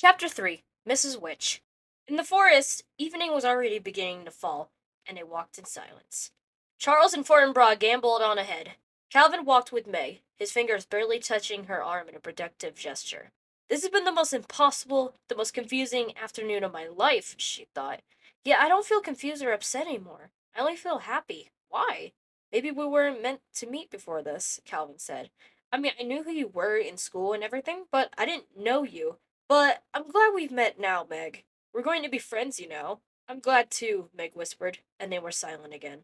Chapter 3 Mrs. Witch. In the forest, evening was already beginning to fall, and they walked in silence. Charles and Fortinbras gamboled on ahead. Calvin walked with Meg, his fingers barely touching her arm in a protective gesture. This has been the most impossible, the most confusing afternoon of my life, she thought. Yet I don't feel confused or upset anymore. I only feel happy. Why? Maybe we weren't meant to meet before this, Calvin said. I mean, I knew who you were in school and everything, but I didn't know you. But I'm glad we've met now, Meg. We're going to be friends, you know. I'm glad too, Meg whispered, and they were silent again.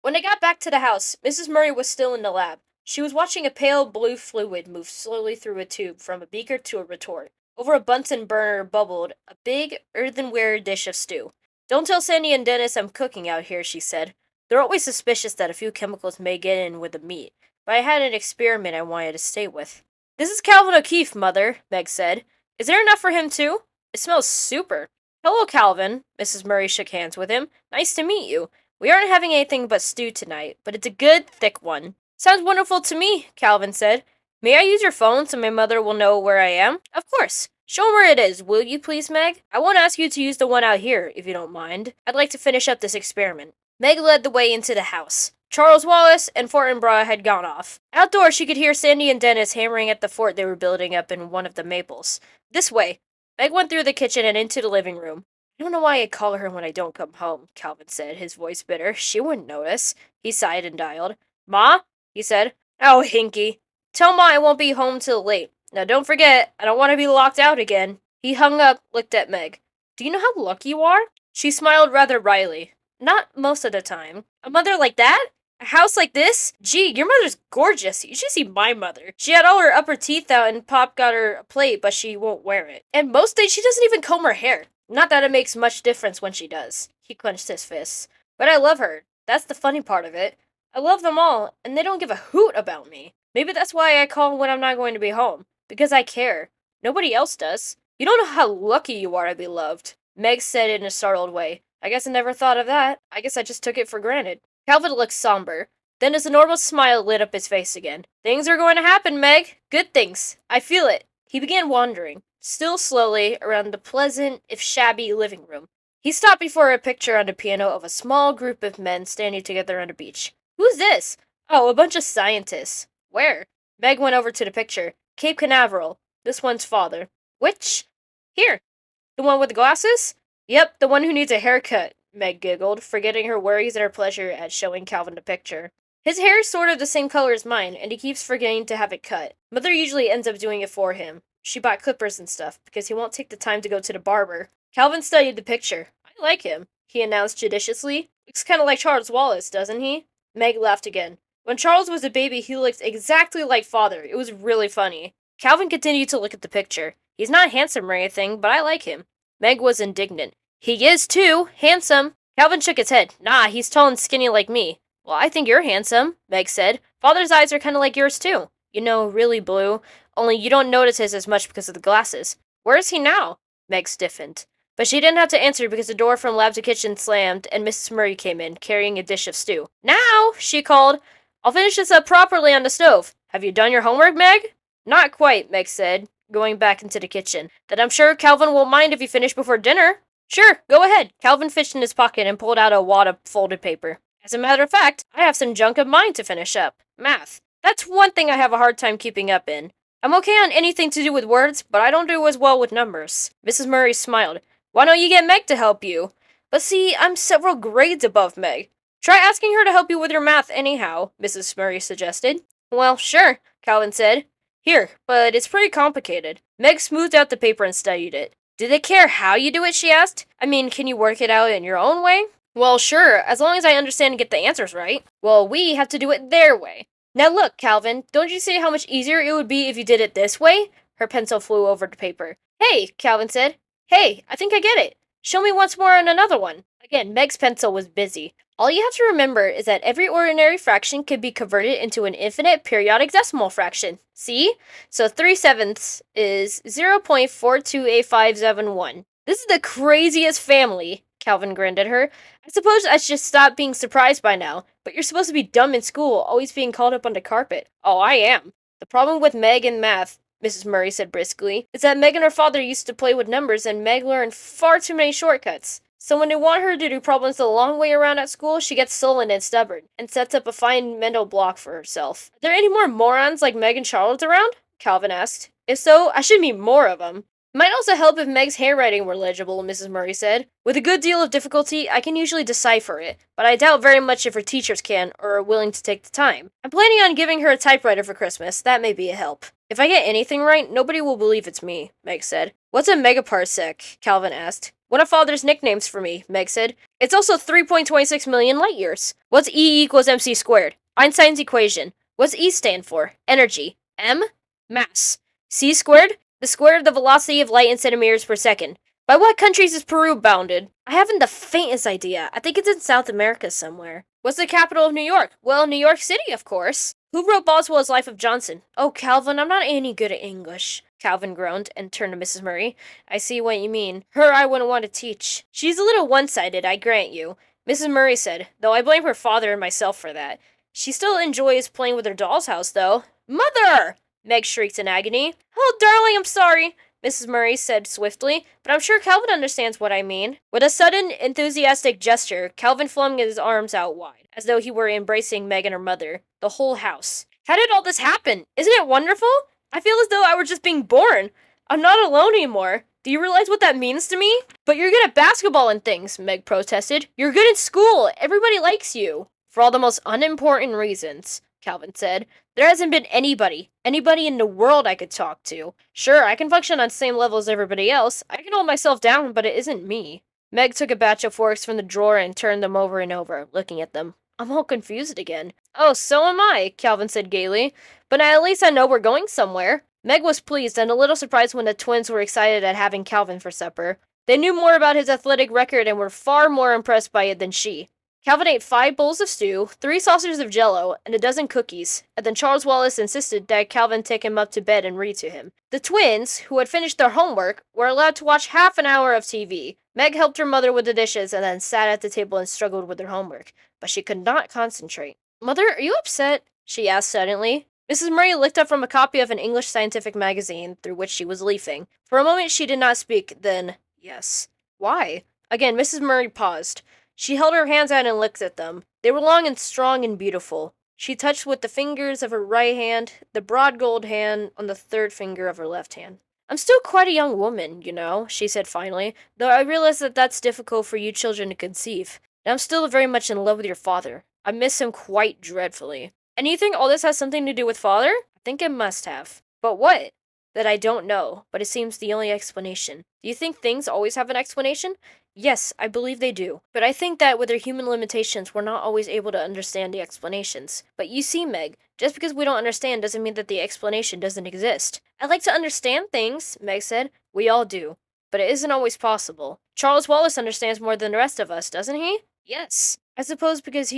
When they got back to the house, Mrs. Murry was still in the lab. She was watching a pale blue fluid move slowly through a tube from a beaker to a retort. Over a Bunsen burner bubbled a big earthenware dish of stew. Don't tell Sandy and Dennis I'm cooking out here, she said. They're always suspicious that a few chemicals may get in with the meat, but I had an experiment I wanted to stay with. This is Calvin O'Keefe, Mother, Meg said. Is there enough for him, too? It smells super. Hello, Calvin. Mrs. Murry shook hands with him. Nice to meet you. We aren't having anything but stew tonight, but it's a good, thick one. Sounds wonderful to me, Calvin said. May I use your phone so my mother will know where I am? Of course. Show him where it is, will you please, Meg? I won't ask you to use the one out here, if you don't mind. I'd like to finish up this experiment. Meg led the way into the house. Charles Wallace and Fortinbras had gone off. Outdoors, she could hear Sandy and Dennis hammering at the fort they were building up in one of the maples. This way. Meg went through the kitchen and into the living room. I don't know why I call her when I don't come home, Calvin said, his voice bitter. She wouldn't notice. He sighed and dialed. Ma? He said. Oh, Hinky. Tell Ma I won't be home till late. Now don't forget, I don't want to be locked out again. He hung up, looked at Meg. Do you know how lucky you are? She smiled rather wryly. Not most of the time. A mother like that? A house like this? Gee, your mother's gorgeous. You should see my mother. She had all her upper teeth out and Pop got her a plate, but she won't wear it. And most days she doesn't even comb her hair. Not that it makes much difference when she does. He clenched his fists. But I love her. That's the funny part of it. I love them all, and they don't give a hoot about me. Maybe that's why I call when I'm not going to be home. Because I care. Nobody else does. You don't know how lucky you are to be loved, Meg said in a startled way. I guess I never thought of that. I guess I just took it for granted. Calvin looked somber. Then his enormous smile lit up his face again. Things are going to happen, Meg. Good things. I feel it. He began wandering, still slowly, around the pleasant, if shabby, living room. He stopped before a picture on the piano of a small group of men standing together on a beach. Who's this? Oh, a bunch of scientists. Where? Meg went over to the picture. Cape Canaveral. This one's father. Which? Here. The one with the glasses? Yep, the one who needs a haircut, Meg giggled, forgetting her worries and her pleasure at showing Calvin the picture. His hair is sort of the same color as mine, and he keeps forgetting to have it cut. Mother usually ends up doing it for him. She bought clippers and stuff, because he won't take the time to go to the barber. Calvin studied the picture. I like him, he announced judiciously. Looks kind of like Charles Wallace, doesn't he? Meg laughed again. When Charles was a baby, he looked exactly like father. It was really funny. Calvin continued to look at the picture. He's not handsome or anything, but I like him. Meg was indignant. He is, too. Handsome. Calvin shook his head. Nah, he's tall and skinny like me. Well, I think you're handsome, Meg said. Father's eyes are kind of like yours, too. You know, really blue. Only you don't notice his as much because of the glasses. Where is he now? Meg stiffened. But she didn't have to answer because the door from lab to kitchen slammed and Mrs. Murry came in, carrying a dish of stew. Now, she called. I'll finish this up properly on the stove. Have you done your homework, Meg? Not quite, Meg said, going back into the kitchen. Then I'm sure Calvin won't mind if you finish before dinner. Sure, go ahead. Calvin fished in his pocket and pulled out a wad of folded paper. As a matter of fact, I have some junk of mine to finish up. Math. That's one thing I have a hard time keeping up in. I'm okay on anything to do with words, but I don't do as well with numbers. Mrs. Murry smiled. Why don't you get Meg to help you? But see, I'm several grades above Meg. Try asking her to help you with your math anyhow, Mrs. Murry suggested. Well, sure, Calvin said. Here, but it's pretty complicated. Meg smoothed out the paper and studied it. Do they care how you do it, she asked. I mean, can you work it out in your own way? Well, sure, as long as I understand and get the answers right. Well, we have to do it their way. Now look, Calvin, don't you see how much easier it would be if you did it this way? Her pencil flew over the paper. Hey, Calvin said. Hey, I think I get it. Show me once more on another one. Again, Meg's pencil was busy. All you have to remember is that every ordinary fraction can be converted into an infinite periodic decimal fraction. See? So 3/7 is 0.428571. This is the craziest family, Calvin grinned at her. I suppose I should stop being surprised by now, but you're supposed to be dumb in school, always being called up on the carpet. Oh, I am. The problem with Meg and math Mrs. Murry said briskly, is that Meg and her father used to play with numbers and Meg learned far too many shortcuts. So when they want her to do problems the long way around at school, she gets sullen and stubborn, and sets up a fine mental block for herself. Are there any more morons like Meg and Charles around? Calvin asked. If so, I should meet more of them. Might also help if Meg's handwriting were legible, Mrs. Murry said. With a good deal of difficulty, I can usually decipher it, but I doubt very much if her teachers can, or are willing to take the time. I'm planning on giving her a typewriter for Christmas. That may be a help. If I get anything right, nobody will believe it's me, Meg said. What's a megaparsec? Calvin asked. One of Father's nicknames for me, Meg said. It's also 3.26 million light years. What's E equals mc squared? Einstein's equation. What's E stand for? Energy. M? Mass. C squared? The square of the velocity of light in centimeters per second. By what countries is Peru bounded? I haven't the faintest idea. I think it's in South America somewhere. What's the capital of New York? Well, New York City, of course. Who wrote Boswell's Life of Johnson? Oh, Calvin, I'm not any good at English. Calvin groaned and turned to Mrs. Murry. I see what you mean. Her I wouldn't want to teach. She's a little one-sided, I grant you, Mrs. Murry said, though I blame her father and myself for that. She still enjoys playing with her doll's house, though. Mother! Meg shrieked in agony. Oh, darling, I'm sorry, Mrs. Murry said swiftly, but I'm sure Calvin understands what I mean. With a sudden, enthusiastic gesture, Calvin flung his arms out wide, as though he were embracing Meg and her mother, the whole house. How did all this happen? Isn't it wonderful? I feel as though I were just being born. I'm not alone anymore. Do you realize what that means to me? But you're good at basketball and things, Meg protested. You're good in school. Everybody likes you. For all the most unimportant reasons, Calvin said. There hasn't been anybody in the world I could talk to. Sure, I can function on the same level as everybody else. I can hold myself down, but it isn't me. Meg took a batch of forks from the drawer and turned them over and over, looking at them. I'm all confused again. Oh, so am I, Calvin said gaily. But at least I know we're going somewhere. Meg was pleased and a little surprised when the twins were excited at having Calvin for supper. They knew more about his athletic record and were far more impressed by it than she. Calvin ate 5 bowls of stew, 3 saucers of Jell-O, and a dozen cookies, and then Charles Wallace insisted that Calvin take him up to bed and read to him. The twins, who had finished their homework, were allowed to watch half an hour of TV. Meg helped her mother with the dishes and then sat at the table and struggled with her homework, but she could not concentrate. Mother, are you upset? She asked suddenly. Mrs. Murry looked up from a copy of an English scientific magazine through which she was leafing. For a moment she did not speak, then, yes. Why? Again, Mrs. Murry paused. She held her hands out and looked at them. They were long and strong and beautiful. She touched with the fingers of her right hand, the broad gold hand on the third finger of her left hand. I'm still quite a young woman, you know, she said finally, though I realize that that's difficult for you children to conceive. And I'm still very much in love with your father. I miss him quite dreadfully. And you think all this has something to do with father? I think it must have. But what? That I don't know, but it seems the only explanation. Do you think things always have an explanation? Yes, I believe they do. But I think that with their human limitations, we're not always able to understand the explanations. But you see, Meg, just because we don't understand doesn't mean that the explanation doesn't exist. I like to understand things, Meg said. We all do. But it isn't always possible. Charles Wallace understands more than the rest of us, doesn't he? Yes. I suppose because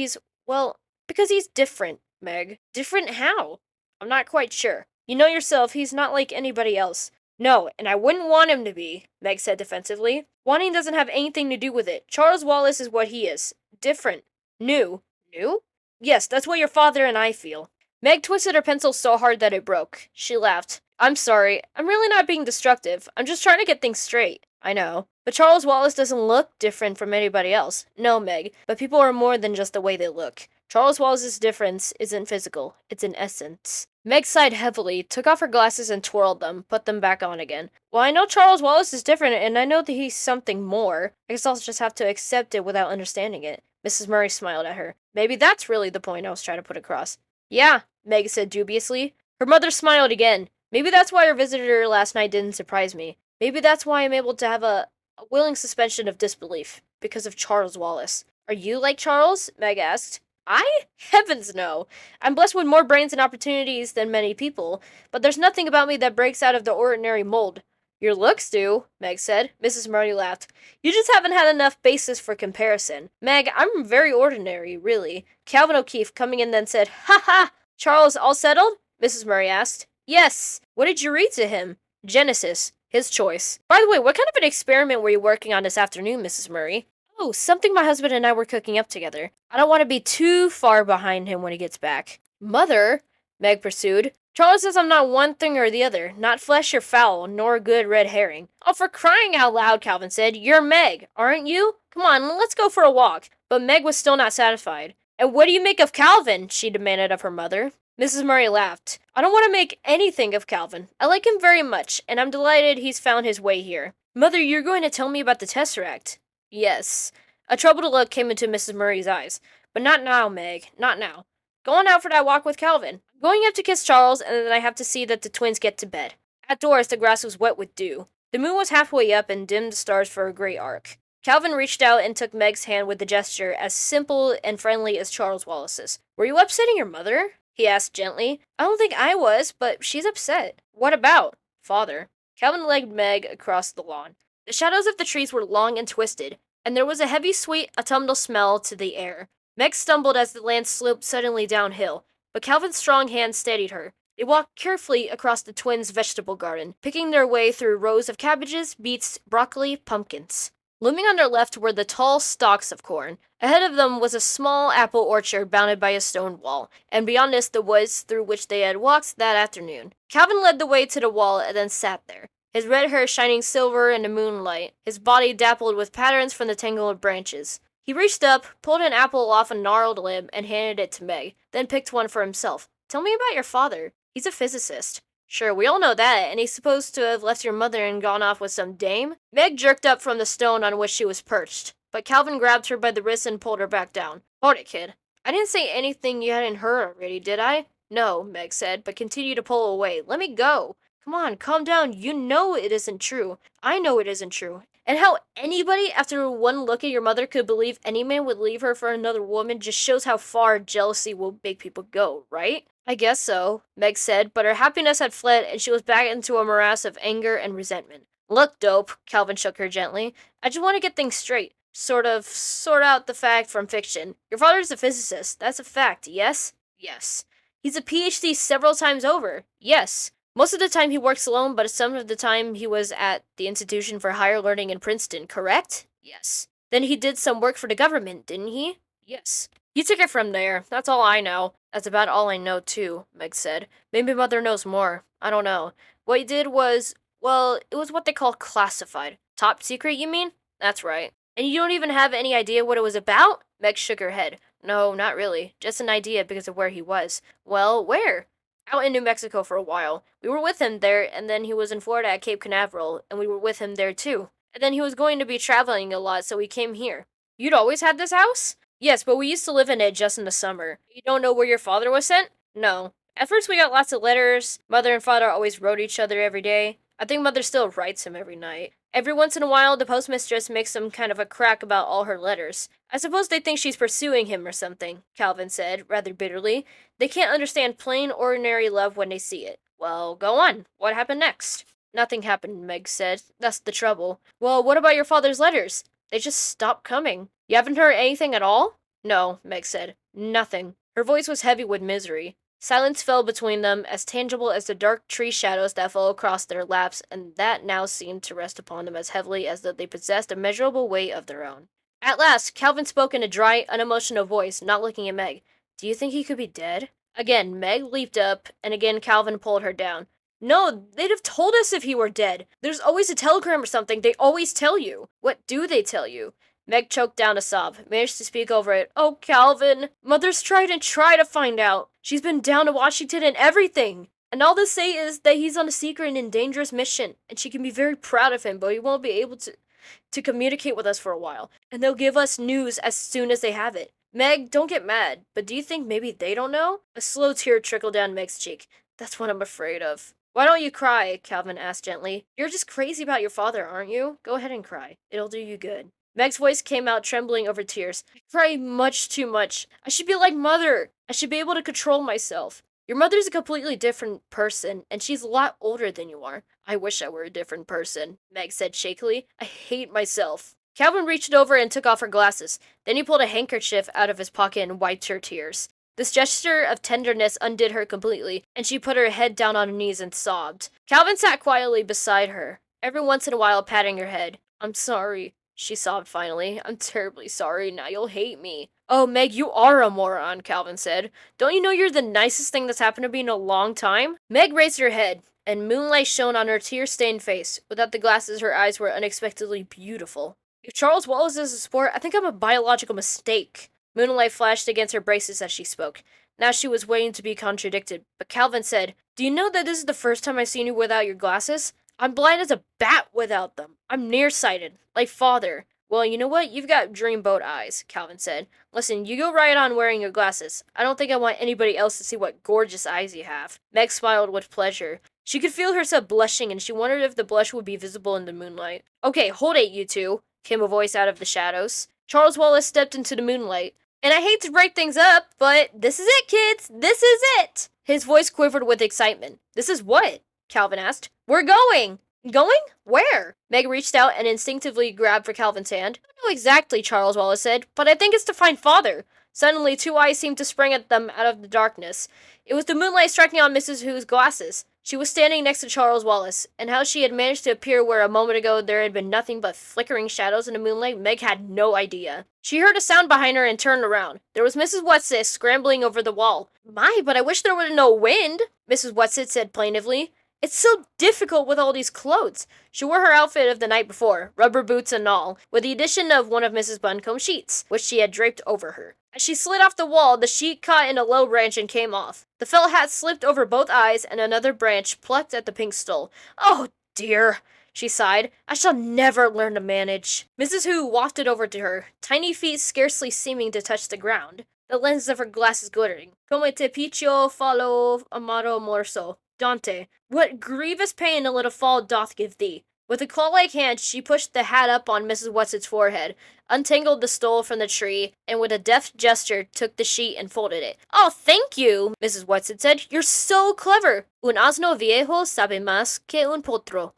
because he's different, Meg. Different how? I'm not quite sure. You know yourself, he's not like anybody else. No, and I wouldn't want him to be, Meg said defensively. Wanting doesn't have anything to do with it. Charles Wallace is what he is. Different. New. New? Yes, that's what your father and I feel. Meg twisted her pencil so hard that it broke. She laughed. I'm sorry. I'm really not being destructive. I'm just trying to get things straight. I know. But Charles Wallace doesn't look different from anybody else. No, Meg, but people are more than just the way they look. Charles Wallace's difference isn't physical. It's in essence. Meg sighed heavily, took off her glasses and twirled them, put them back on again. Well, I know Charles Wallace is different, and I know that he's something more. I guess I'll just have to accept it without understanding it. Mrs. Murry smiled at her. Maybe that's really the point I was trying to put across. Yeah, Meg said dubiously. Her mother smiled again. Maybe that's why her visitor last night didn't surprise me. Maybe that's why I'm able to have a willing suspension of disbelief. Because of Charles Wallace. Are you like Charles? Meg asked. I? Heavens no. I'm blessed with more brains and opportunities than many people, but there's nothing about me that breaks out of the ordinary mold. Your looks do, Meg said. Mrs. Murry laughed. You just haven't had enough basis for comparison. Meg, I'm very ordinary, really. Calvin O'Keefe coming in then said, Ha ha! Charles, all settled? Mrs. Murry asked. Yes. What did you read to him? Genesis. His choice. By the way, what kind of an experiment were you working on this afternoon, Mrs. Murry? Oh, something my husband and I were cooking up together. I don't want to be too far behind him when he gets back. Mother, Meg pursued, Charles says I'm not one thing or the other, not flesh or fowl, nor a good red herring. Oh, for crying out loud, Calvin said. You're Meg, aren't you? Come on, let's go for a walk. But Meg was still not satisfied. And what do you make of Calvin? She demanded of her mother. Mrs. Murry laughed. I don't want to make anything of Calvin. I like him very much, and I'm delighted he's found his way here. Mother, you're going to tell me about the Tesseract. Yes. A troubled look came into Mrs. Murry's eyes. But not now, Meg. Not now. Go on out for that walk with Calvin. I'm going up to kiss Charles, and then I have to see that the twins get to bed. Outdoors, the grass was wet with dew. The moon was halfway up and dimmed the stars for a gray arc. Calvin reached out and took Meg's hand with a gesture as simple and friendly as Charles Wallace's. Were you upsetting your mother? He asked gently. I don't think I was, but she's upset. What about? Father. Calvin led Meg across the lawn. The shadows of the trees were long and twisted, and there was a heavy, sweet, autumnal smell to the air. Meg stumbled as the land sloped suddenly downhill, but Calvin's strong hand steadied her. They walked carefully across the twins' vegetable garden, picking their way through rows of cabbages, beets, broccoli, pumpkins. Looming on their left were the tall stalks of corn. Ahead of them was a small apple orchard bounded by a stone wall, and beyond this the woods through which they had walked that afternoon. Calvin led the way to the wall and then sat there, his red hair shining silver in the moonlight, his body dappled with patterns from the tangle of branches. He reached up, pulled an apple off a gnarled limb, and handed it to Meg, then picked one for himself. Tell me about your father. He's a physicist. Sure, we all know that, and he's supposed to have left your mother and gone off with some dame? Meg jerked up from the stone on which she was perched, but Calvin grabbed her by the wrist and pulled her back down. Hold it, kid. I didn't say anything you hadn't heard already, did I? No, Meg said, but continued to pull away. Let me go. Come on, calm down. You know it isn't true. I know it isn't true. And how anybody, after one look at your mother, could believe any man would leave her for another woman just shows how far jealousy will make people go, right? I guess so, Meg said, but her happiness had fled and she was back into a morass of anger and resentment. Look, dope, Calvin shook her gently. I just want to get things straight. Sort out the fact from fiction. Your father's a physicist. That's a fact, yes? Yes. He's a PhD several times over. Yes. Most of the time he works alone, but some of the time he was at the Institution for Higher Learning in Princeton, correct? Yes. Then he did some work for the government, didn't he? Yes. You took it from there. That's all I know. That's about all I know, too, Meg said. Maybe Mother knows more. I don't know. What he did was, well, it was what they call classified. Top secret, you mean? That's right. And you don't even have any idea what it was about? Meg shook her head. No, not really. Just an idea because of where he was. Well, where? Out in New Mexico for a while. We were with him there, and then he was in Florida at Cape Canaveral, and we were with him there too. And then he was going to be traveling a lot, so we came here. You'd always had this house? Yes, but we used to live in it just in the summer. You don't know where your father was sent? No. At first we got lots of letters. Mother and father always wrote each other every day. I think Mother still writes him every night. Every once in a while, the postmistress makes some kind of a crack about all her letters. I suppose they think she's pursuing him or something, Calvin said, rather bitterly. They can't understand plain, ordinary love when they see it. Well, go on. What happened next? Nothing happened, Meg said. That's the trouble. Well, what about your father's letters? They just stopped coming. You haven't heard anything at all? No, Meg said. Nothing. Her voice was heavy with misery. Silence fell between them, as tangible as the dark tree shadows that fell across their laps, and that now seemed to rest upon them as heavily as though they possessed a measurable weight of their own. At last, Calvin spoke in a dry, unemotional voice, not looking at Meg. Do you think he could be dead? Again, Meg leaped up, and again Calvin pulled her down. No, they'd have told us if he were dead. There's always a telegram or something. They always tell you. What do they tell you? Meg choked down a sob, managed to speak over it. Oh, Calvin, Mother's tried and tried to find out. She's been down to Washington and everything. And all they say is that he's on a secret and dangerous mission, and she can be very proud of him, but he won't be able to communicate with us for a while. And they'll give us news as soon as they have it. Meg, don't get mad, but do you think maybe they don't know? A slow tear trickled down Meg's cheek. That's what I'm afraid of. Why don't you cry? Calvin asked gently. You're just crazy about your father, aren't you? Go ahead and cry. It'll do you good. Meg's voice came out trembling over tears. I cry much too much. I should be like Mother. I should be able to control myself. Your mother's a completely different person, and she's a lot older than you are. I wish I were a different person, Meg said shakily. I hate myself. Calvin reached over and took off her glasses. Then he pulled a handkerchief out of his pocket and wiped her tears. This gesture of tenderness undid her completely, and she put her head down on her knees and sobbed. Calvin sat quietly beside her, every once in a while patting her head. I'm sorry. she sobbed finally. I'm terribly sorry. Now you'll hate me. Oh, Meg, you are a moron, Calvin said. Don't you know you're the nicest thing that's happened to me in a long time? Meg raised her head, and moonlight shone on her tear-stained face. Without the glasses, her eyes were unexpectedly beautiful. If Charles Wallace is a sport, I think I'm a biological mistake. Moonlight flashed against her braces as she spoke. Now she was waiting to be contradicted, but Calvin said, Do you know that this is the first time I've seen you without your glasses? I'm blind as a bat without them. I'm nearsighted, like father. Well, you know what? You've got dreamboat eyes, Calvin said. Listen, you go right on wearing your glasses. I don't think I want anybody else to see what gorgeous eyes you have. Meg smiled with pleasure. She could feel herself blushing, and she wondered if the blush would be visible in the moonlight. Okay, hold it, you two, came a voice out of the shadows. Charles Wallace stepped into the moonlight. And I hate to break things up, but this is it, kids! This is it! His voice quivered with excitement. This is what? Calvin asked. We're going! Going? Where? Meg reached out and instinctively grabbed for Calvin's hand. I don't know exactly, Charles Wallace said, but I think it's to find Father. Suddenly, two eyes seemed to spring at them out of the darkness. It was the moonlight striking on Mrs. Who's glasses. She was standing next to Charles Wallace, and how she had managed to appear where a moment ago there had been nothing but flickering shadows in the moonlight, Meg had no idea. She heard a sound behind her and turned around. There was Mrs. Whatsit scrambling over the wall. My, but I wish there were no wind, Mrs. Whatsit said plaintively. It's so difficult with all these clothes. She wore her outfit of the night before, rubber boots and all, with the addition of one of Mrs. Buncombe's sheets, which she had draped over her. As she slid off the wall, the sheet caught in a low branch and came off. The felt hat slipped over both eyes, and another branch plucked at the pink stole. Oh, dear, she sighed. I shall never learn to manage. Mrs. Who wafted over to her, tiny feet scarcely seeming to touch the ground, the lenses of her glasses glittering. Come te picchio fallo amaro morso. Dante, what grievous pain a little fall doth give thee. With a claw-like hand, she pushed the hat up on Mrs. Whatsit's forehead, untangled the stole from the tree, and with a deft gesture took the sheet and folded it. Oh, thank you, Mrs. Whatsit said. You're so clever. Un asno viejo sabe más que un potro.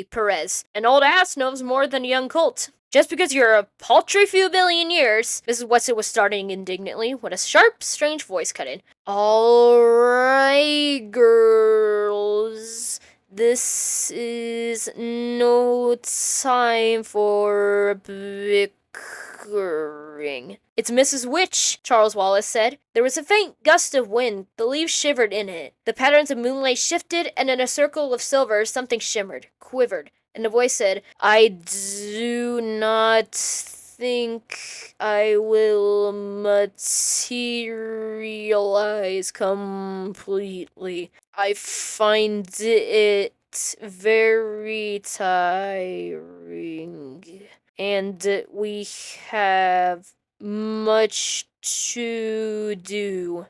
Perez. An old ass knows more than a young colt. Just because you're a paltry few billion years, Mrs. Whatsit was starting indignantly when a sharp, strange voice cut in. All right, girls. This is no time for bickering. It's Mrs. Witch, Charles Wallace said. There was a faint gust of wind. The leaves shivered in it. The patterns of moonlight shifted, and in a circle of silver something shimmered, quivered. And the voice said, I do not think I will materialize completely. I find it very tiring. And we have much to do.